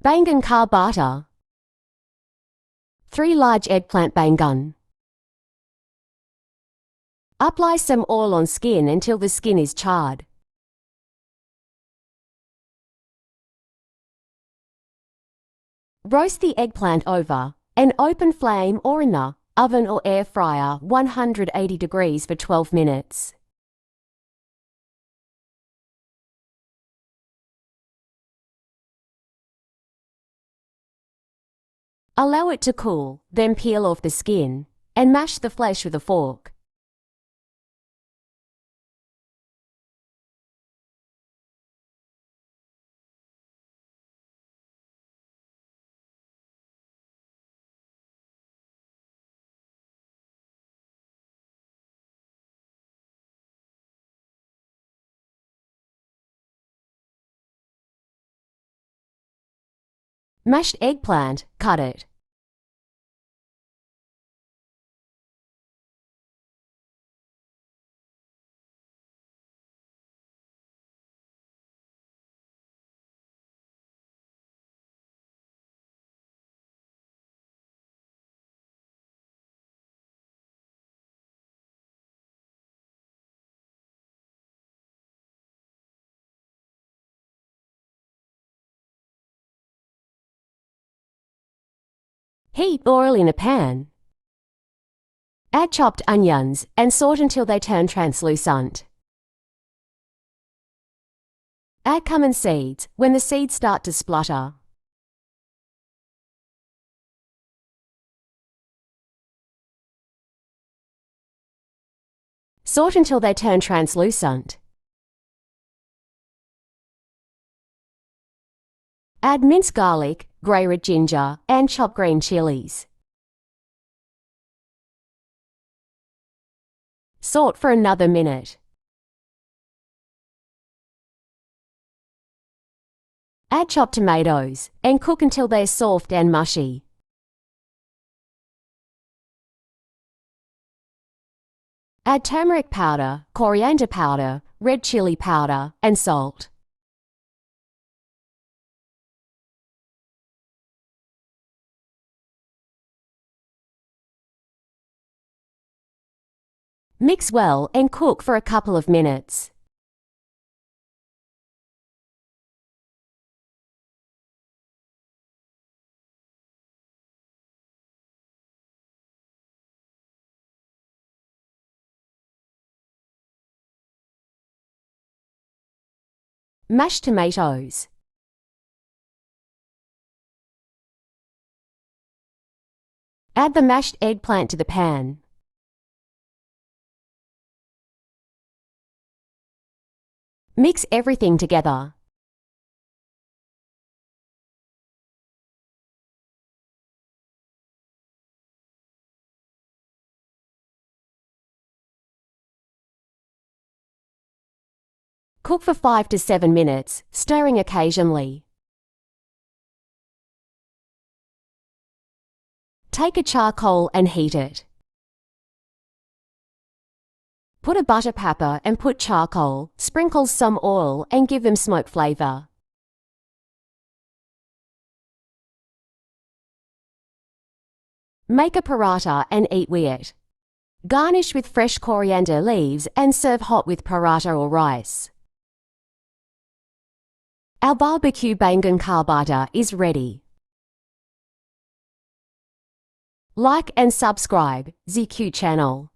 Baingan Bharta. 3 large eggplant Baingan. Apply some oil on skin until the skin is charred. Roast the eggplant over an open flame or in the oven or air fryer 180 degrees for 12 minutes. Allow it to cool, then peel off the skin and mash the flesh with a fork. Mashed eggplant, cut it. Heat oil in a pan. Add chopped onions and saute until they turn translucent. Add cumin seeds when the seeds start to splutter. Saute until they turn translucent. Add minced garlic, grated ginger, and chopped green chilies. Saute for another minute. Add chopped tomatoes and cook until they're soft and mushy. Add turmeric powder, coriander powder, red chili powder, and salt. Mix well and cook for a couple of minutes. Mashed tomatoes. Add the mashed eggplant to the pan. Mix everything together. Cook for 5 to 7 minutes, stirring occasionally. Take a charcoal and heat it. Put a butter paper and put charcoal, sprinkle some oil and give them smoke flavour. Make a paratha and eat with it. Garnish with fresh coriander leaves and serve hot with paratha or rice. Our barbecue Baingan Bharta is ready. Like and subscribe ZQ channel.